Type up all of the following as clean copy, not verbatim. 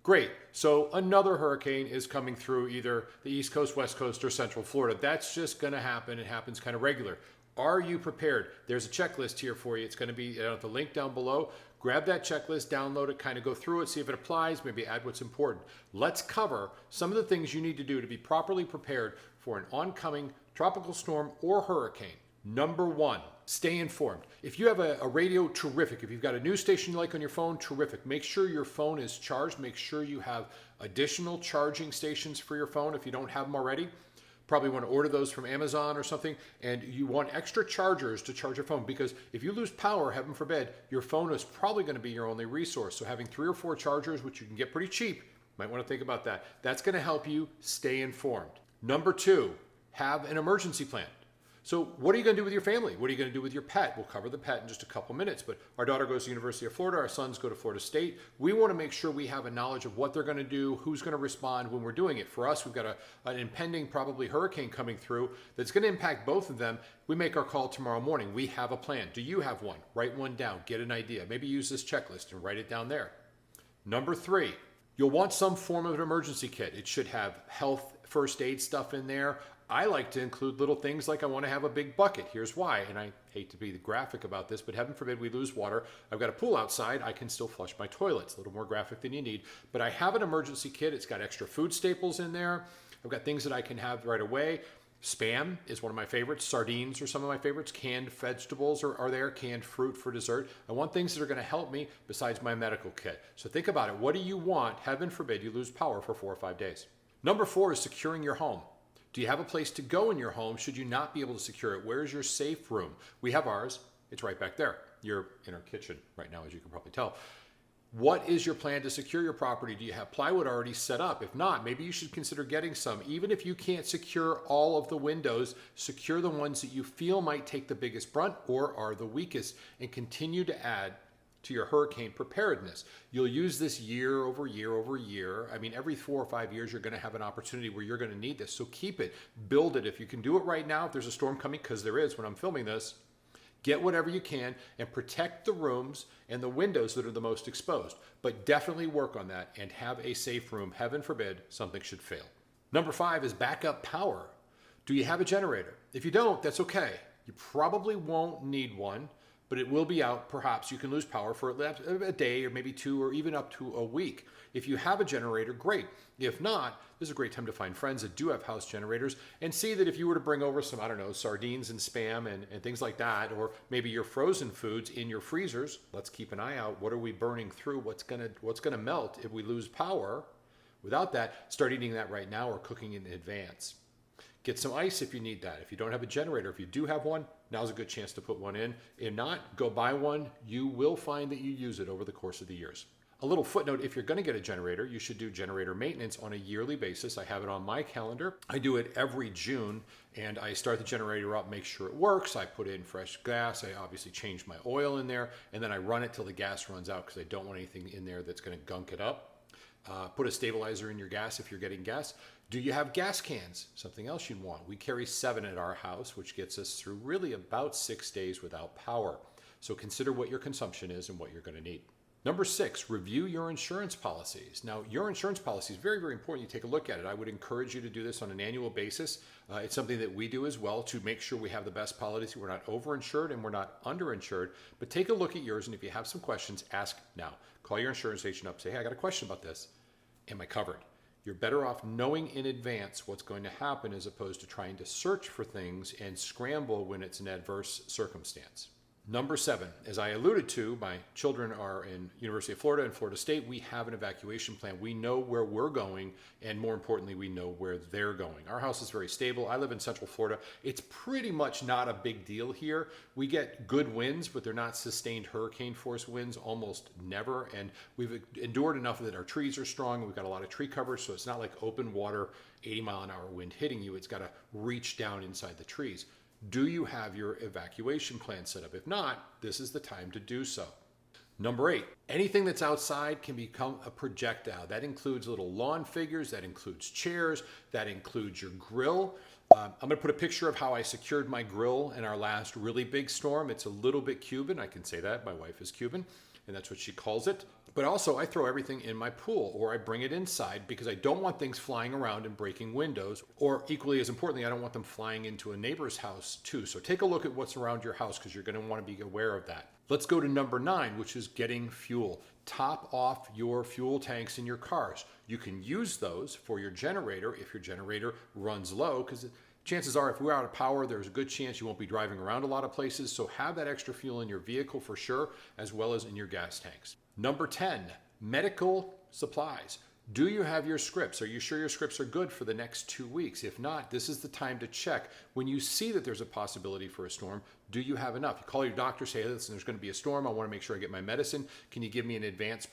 Great. So another hurricane is coming through either the East Coast, West Coast, or Central Florida. That's just going to happen. It happens kind of regular. Are you prepared? There's a checklist here for you. It's going to be at the link down below. Grab that checklist, download it, kind of go through it, see if it applies, maybe add what's important. Let's cover some of the things you need to do to be properly prepared for an oncoming tropical storm or hurricane. Number one, stay informed. If you have a radio, terrific. If you've got a news station you like on your phone, terrific. Make sure your phone is charged. Make sure you have additional charging stations for your phone if you don't have them already. Probably want to order those from Amazon or something, and you want extra chargers to charge your phone, because if you lose power, heaven forbid, your phone is probably going to be your only resource. So having 3 or 4 chargers, which you can get pretty cheap, might want to think about that. That's going to help you stay informed. Number 2, have an emergency plan. So what are you going to do with your family? What are you going to do with your pet? We'll cover the pet in just a couple minutes, but our daughter goes to the University of Florida. Our sons go to Florida State. We want to make sure we have a knowledge of what they're going to do, who's going to respond when we're doing it. For us, we've got an impending probably hurricane coming through that's going to impact both of them. We make our call tomorrow morning. We have a plan. Do you have one? Write one down. Get an idea. Maybe use this checklist and write it down there. Number 3, you'll want some form of an emergency kit. It should have health first aid stuff in there. I like to include little things like I want to have a big bucket. Here's why, and I hate to be graphic about this, but heaven forbid we lose water. I've got a pool outside. I can still flush my toilets. A little more graphic than you need, but I have an emergency kit. It's got extra food staples in there. I've got things that I can have right away. Spam is one of my favorites. Sardines are some of my favorites. Canned vegetables are there. Canned fruit for dessert. I want things that are going to help me besides my medical kit. So think about it. What do you want? Heaven forbid you lose power for 4 or 5 days. Number 4 is securing your home. Do you have a place to go in your home should you not be able to secure it? Where's your safe room? We have ours. It's right back there. You're in our kitchen right now, as you can probably tell. What is your plan to secure your property? Do you have plywood already set up? If not, maybe you should consider getting some. Even if you can't secure all of the windows, secure the ones that you feel might take the biggest brunt or are the weakest, and continue to add to your hurricane preparedness. You'll use this year over year over year. I mean, every 4 or 5 years, you're going to have an opportunity where you're going to need this. So keep it, build it. If you can do it right now, if there's a storm coming, because there is when I'm filming this, get whatever you can and protect the rooms and the windows that are the most exposed. But definitely work on that and have a safe room. Heaven forbid something should fail. Number 5 is backup power. Do you have a generator? If you don't, that's okay. You probably won't need one, but it will be out. Perhaps you can lose power for a day or maybe 2 or even up to a week. If you have a generator, great. If not, this is a great time to find friends that do have house generators and see that if you were to bring over some, I don't know, sardines and Spam and things like that, or maybe your frozen foods in your freezers, let's keep an eye out. What are we burning through? What's gonna melt if we lose power? Without that, start eating that right now or cooking in advance. Get some ice if you need that. If you don't have a generator, if you do have one, now's a good chance to put one in. If not, go buy one. You will find that you use it over the course of the years. A little footnote, if you're going to get a generator, you should do generator maintenance on a yearly basis. I have it on my calendar. I do it every June, and I start the generator up, make sure it works. I put in fresh gas. I obviously change my oil in there, and then I run it till the gas runs out because I don't want anything in there that's going to gunk it up. Put a stabilizer in your gas if you're getting gas. Do you have gas cans? Something else you'd want. We carry 7 at our house, which gets us through really about 6 days without power. So consider what your consumption is and what you're going to need. Number 6, review your insurance policies. Now, your insurance policy is very, very important. You take a look at it. I would encourage you to do this on an annual basis. It's something that we do as well to make sure we have the best policy. We're not overinsured and we're not underinsured. But take a look at yours, and if you have some questions, ask now. Call your insurance agent up. Say, hey, I got a question about this. Am I covered? You're better off knowing in advance what's going to happen as opposed to trying to search for things and scramble when it's an adverse circumstance. Number 7, as I alluded to, my children are in University of Florida and Florida State. We have an evacuation plan. We know where we're going, and more importantly, we know where they're going. Our house is very stable. I live in Central Florida. It's pretty much not a big deal here. We get good winds, but they're not sustained hurricane force winds, almost never. And we've endured enough that our trees are strong. We've got a lot of tree cover, so it's not like open water, 80-mile-an-hour wind hitting you. It's got to reach down inside the trees. Do you have your evacuation plan set up? If not, this is the time to do so. Number 8, anything that's outside can become a projectile. That includes little lawn figures, that includes chairs, that includes your grill. I'm going to put a picture of how I secured my grill in our last really big storm. It's a little bit Cuban. I can say that. My wife is Cuban, and that's what she calls it. But also, I throw everything in my pool or I bring it inside because I don't want things flying around and breaking windows. Or equally as importantly, I don't want them flying into a neighbor's house too. So take a look at what's around your house because you're going to want to be aware of that. Let's go to number 9, which is getting fuel. Top off your fuel tanks in your cars. You can use those for your generator if your generator runs low, because chances are if we're out of power, there's a good chance you won't be driving around a lot of places. So have that extra fuel in your vehicle for sure, as well as in your gas tanks. Number 10, medical supplies. Do you have your scripts? Are you sure your scripts are good for the next 2 weeks? If not, this is the time to check. When you see that there's a possibility for a storm, do you have enough? You call your doctor, say, listen, there's going to be a storm. I want to make sure I get my medicine. Can you give me an advance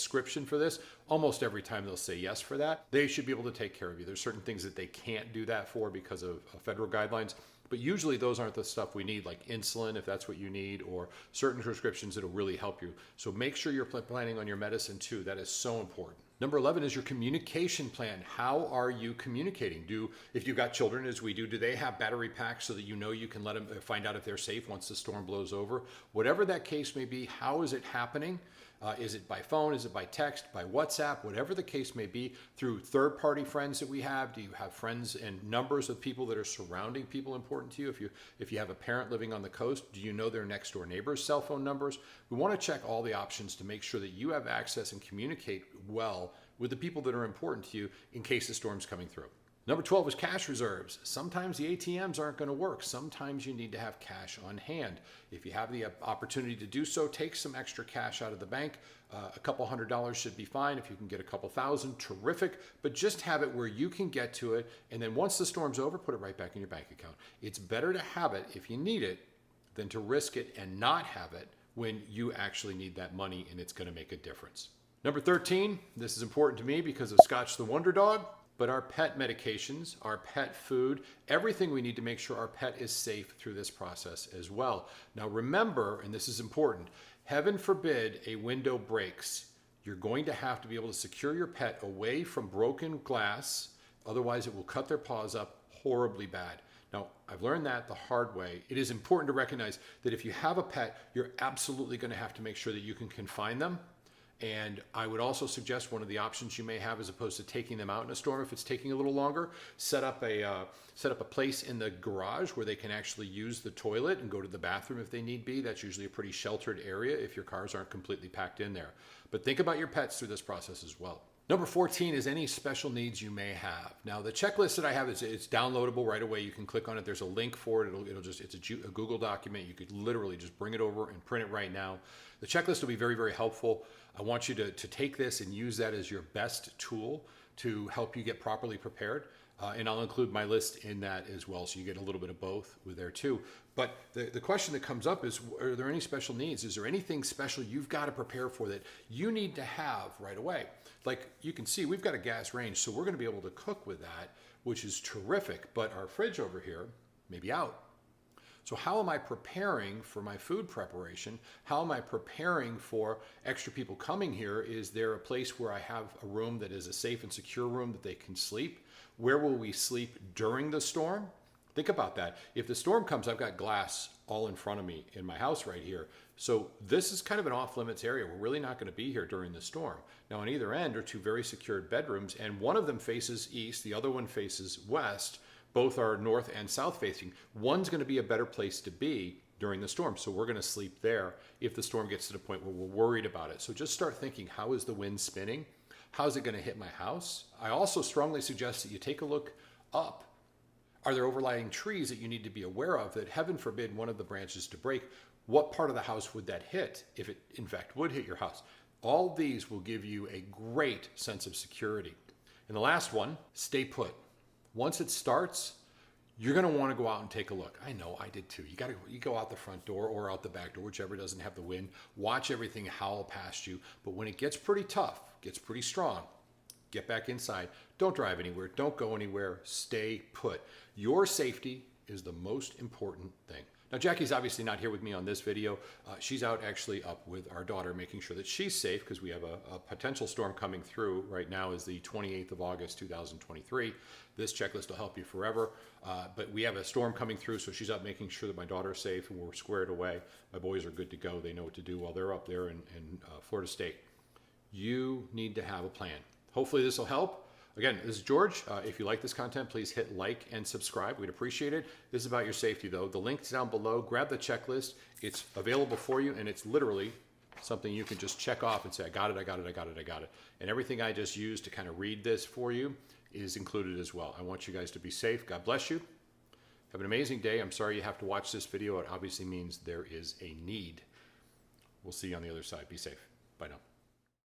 scription for this? Almost every time they'll say yes for that. They should be able to take care of you. There's certain things that they can't do that for because of federal guidelines. But usually those aren't the stuff we need, like insulin, if that's what you need, or certain prescriptions that'll really help you. So make sure you're planning on your medicine too. That is so important. Number 11 is your communication plan. How are you communicating? If you've got children, as we do they have battery packs so that you know you can let them find out if they're safe once the storm blows over? Whatever that case may be, how is it happening? Is it by phone? Is it by text? By WhatsApp? Whatever the case may be, through third-party friends that we have. Do you have friends and numbers of people that are surrounding people important to you? If you have a parent living on the coast, do you know their next-door neighbor's cell phone numbers? We want to check all the options to make sure that you have access and communicate well with the people that are important to you in case the storm's coming through. Number 12 is cash reserves. Sometimes the ATMs aren't going to work. Sometimes you need to have cash on hand. If you have the opportunity to do so, take some extra cash out of the bank. A couple $100 should be fine. If you can get a couple thousand, terrific. But just have it where you can get to it. And then once the storm's over, put it right back in your bank account. It's better to have it if you need it than to risk it and not have it when you actually need that money and it's going to make a difference. Number 13, this is important to me because of Scotch the Wonder Dog. But our pet medications, our pet food, everything we need to make sure our pet is safe through this process as well. Now remember, and this is important, heaven forbid a window breaks. You're going to have to be able to secure your pet away from broken glass. Otherwise, it will cut their paws up horribly bad. Now, I've learned that the hard way. It is important to recognize that if you have a pet, you're absolutely going to have to make sure that you can confine them. And I would also suggest one of the options you may have, as opposed to taking them out in a storm, if it's taking a little longer, set up a place in the garage where they can actually use the toilet and go to the bathroom if they need be. That's usually a pretty sheltered area if your cars aren't completely packed in there. But think about your pets through this process as well. Number 14 is any special needs you may have. Now, the checklist that I have it's downloadable right away. You can click on it. There's a link for it. It's a Google document. You could literally just bring it over and print it right now. The checklist will be very, very helpful. I want you to take this and use that as your best tool to help you get properly prepared. And I'll include my list in that as well, so you get a little bit of both with there too. But the question that comes up is, are there any special needs? Is there anything special you've got to prepare for that you need to have right away? Like you can see, we've got a gas range, so we're going to be able to cook with that, which is terrific. But our fridge over here may be out. So how am I preparing for my food preparation? How am I preparing for extra people coming here? Is there a place where I have a room that is a safe and secure room that they can sleep? Where will we sleep during the storm? Think about that. If the storm comes, I've got glass all in front of me in my house right here. So this is kind of an off-limits area. We're really not going to be here during the storm. Now on either end are two very secured bedrooms, and one of them faces east, the other one faces west. Both are north and south facing. One's going to be a better place to be during the storm. So we're going to sleep there if the storm gets to the point where we're worried about it. So just start thinking, how is the wind spinning? How's it going to hit my house? I also strongly suggest that you take a look up. Are there overlying trees that you need to be aware of that, heaven forbid, one of the branches to break? What part of the house would that hit if it in fact would hit your house? All these will give you a great sense of security. And the last one, stay put. Once it starts, you're going to want to go out and take a look. I know, I did too. You go out the front door or out the back door, whichever doesn't have the wind. Watch everything howl past you. But when it gets pretty tough, gets pretty strong, get back inside. Don't drive anywhere. Don't go anywhere. Stay put. Your safety is the most important thing. Now, Jackie's obviously not here with me on this video. She's out actually up with our daughter, making sure that she's safe because we have a potential storm coming through. Right now is the 28th of August, 2023. This checklist will help you forever. But we have a storm coming through, so she's up making sure that my daughter's safe and we're squared away. My boys are good to go. They know what to do while they're up there in Florida State. You need to have a plan. Hopefully this will help. Again, this is George. If you like this content, please hit like and subscribe. We'd appreciate it. This is about your safety, though. The link's down below. Grab the checklist. It's available for you, and it's literally something you can just check off and say, I got it, I got it, I got it, I got it. And everything I just used to kind of read this for you is included as well. I want you guys to be safe. God bless you. Have an amazing day. I'm sorry you have to watch this video. It obviously means there is a need. We'll see you on the other side. Be safe. Bye now.